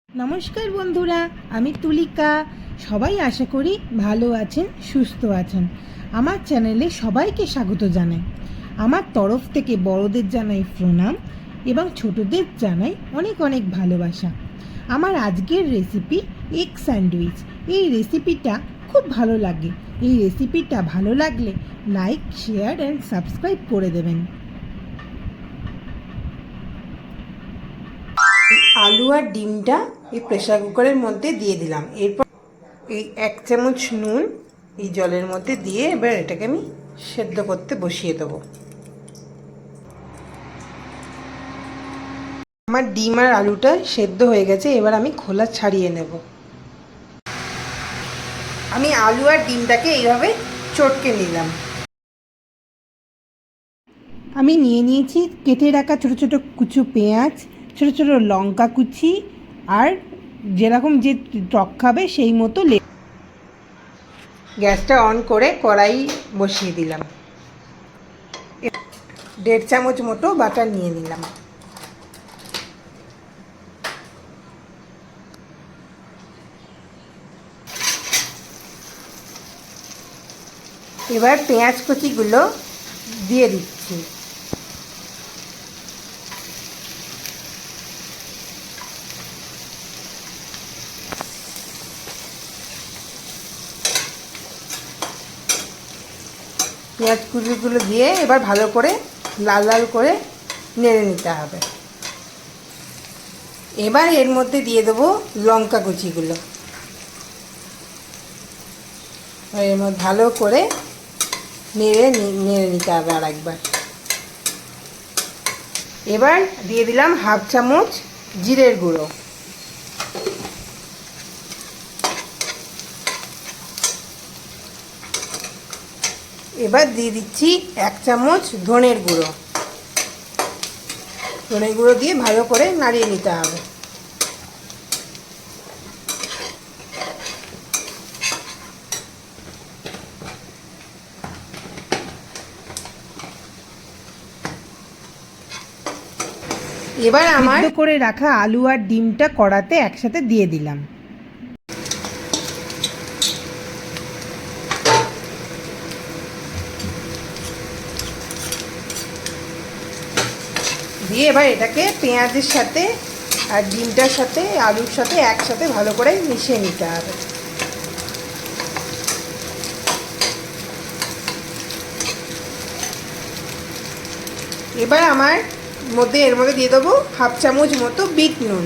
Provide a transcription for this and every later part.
নমস্কার বন্ধুরা, আমি তুলিকা। সবাই আশা করি ভালো আছেন, সুস্থ আছেন। আমার চ্যানেলে সবাইকে স্বাগত জানাই। আমার তরফ থেকে বড়দের জানাই প্রণাম এবং ছোটদের জানাই অনেক অনেক ভালোবাসা। আমার আজকের রেসিপি এগ স্যান্ডউইচ। এই রেসিপিটা খুব ভালো লাগে। এই রেসিপিটা ভালো লাগলে লাইক, শেয়ার অ্যান্ড সাবস্ক্রাইব করে দেবেন। আলু আর ডিমটা এই প্রেসার কুকারের মধ্যে দিয়ে দিলাম। এরপর এই 1 চামচ নুন এই জলের মধ্যে দিয়ে এবার এটাকে আমি সেদ্ধ করতে বসিয়ে দেবো। আমার ডিম আর আলুটা সেদ্ধ হয়ে গেছে, এবার আমি খোলা ছাড়িয়ে নেব। আমি আলু আর ডিমটাকে এইভাবে চটকে নিলাম। আমি নিয়ে নিয়েছি কেটে রাখা ছোটো ছোটো কুচো পেঁয়াজ, ছোটো ছোটো লঙ্কা কুচি, আর যেরকম যে টক খাবে সেই মতো গ্যাসটা অন করে কড়াই বসিয়ে দিলাম। 1.5 চামচ মতো বাটার নিয়ে নিলাম। এবার পেঁয়াজ কুচিগুলো দিয়ে দিচ্ছি। পেঁয়াজ কুচিগুলো দিয়ে এবার ভালো করে লাল লাল করে নেড়ে নিতে হবে। এবার এর মধ্যে দিয়ে দেবো লঙ্কা কুচিগুলো। এর মধ্যে ভালো করে নেড়ে নিতে হবে আর একবার। এবার দিয়ে দিলাম 1/2 চামচ জিরের গুঁড়ো। এবার দিয়ে দিচ্ছি 1 চামচ ধনের গুঁড়ো। ধনের গুঁড়ো দিয়ে ভালো করে নাড়িয়ে নিতে হবে। এবার আমার সিদ্ধ করে রাখা আলু আর ডিমটা কড়াতে একসাথে দিয়ে দিলাম। দিয়ে এবার এটাকে পেঁয়াজের সাথে আর ডিমটার সাথে আলুর সাথে একসাথে ভালো করে মিশিয়ে নিতে হবে। এবার আমার এর মধ্যে দিয়ে দেবো 1/2 চামচ মতো বিট নুন,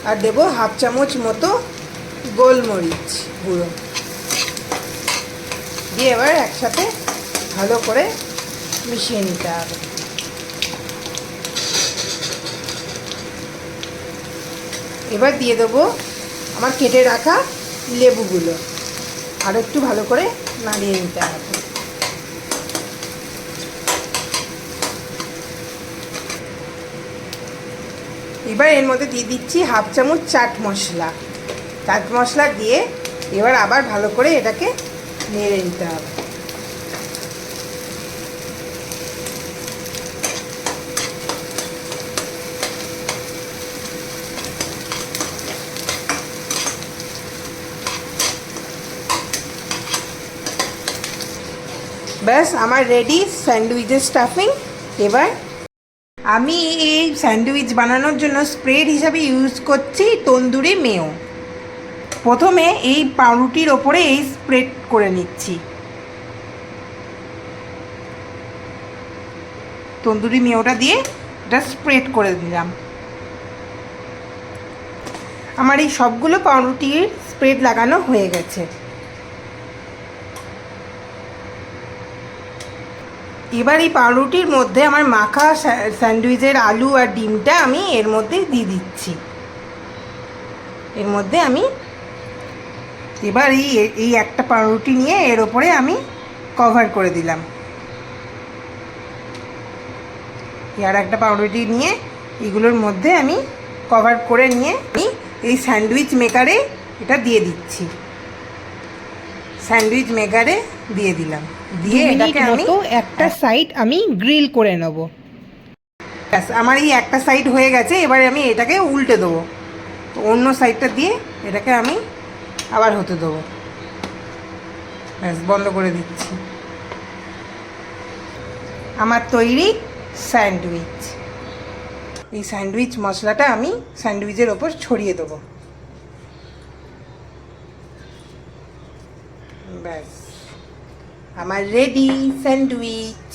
আর দেবো 1/2 চামচ মতো গোলমরিচ গুঁড়ো। দিয়ে এবার একসাথে ভালো করে মিশিয়ে নিতে হবে। এবার দিয়ে দেবো আমার কেটে রাখা লেবুগুলো, আর একটু ভালো করে নাড়িয়ে নিতে হবে। এবার এর মধ্যে দিয়ে দিচ্ছি 1/2 চামচ চাট মশলা দিয়ে এবার আবার ভালো করে এটাকে নেড়ে নিতে হবে। ব্যাস আমার রেডি স্যান্ডউইচের স্টাফিং। এবার আমি এই স্যান্ডউইচ বানানোর জন্য স্প্রেড হিসাবে ইউজ করছি তন্দুরি মেয়ো। প্রথমে এই পাউরুটির ওপরে এই স্প্রেড করে নিচ্ছি। তন্দুরি মেয়োটা দিয়ে এটা স্প্রেড করে দিলাম। আমার এই সবগুলো পাউরুটির স্প্রেড লাগানো হয়ে গেছে। এবার এই পাউরুটির মধ্যে আমার মাখা স্যান্ডউইচের আলু আর ডিমটা আমি এর মধ্যে দিয়ে দিচ্ছি। এর মধ্যে আমি এবার এই একটা পাউরুটি নিয়ে এর ওপরে আমি কভার করে দিলাম। আর একটা পাউরুটি নিয়ে এগুলোর মধ্যে আমি কভার করে নিয়ে এই স্যান্ডউইচ মেকারে এটা দিয়ে দিচ্ছি। স্যান্ডউইচ মেকারে দিয়ে দিলাম। দিয়ে এটাকে আমি একটা সাইড আমি গ্রিল করে নেব। ব্যাস, আমার এই একটা সাইড হয়ে গেছে। এবারে আমি এটাকে উল্টে দেবো। তো অন্য সাইডটা দিয়ে এটাকে আমি আবার হতে দেবো। ব্যাস, বন্ধ করে দিচ্ছি। আমার তৈরি স্যান্ডউইচ। এই স্যান্ডউইচ মশলাটা আমি স্যান্ডউইচের ওপর ছড়িয়ে দেবো। ব্যাস, আমার রেডি স্যান্ডউইচ।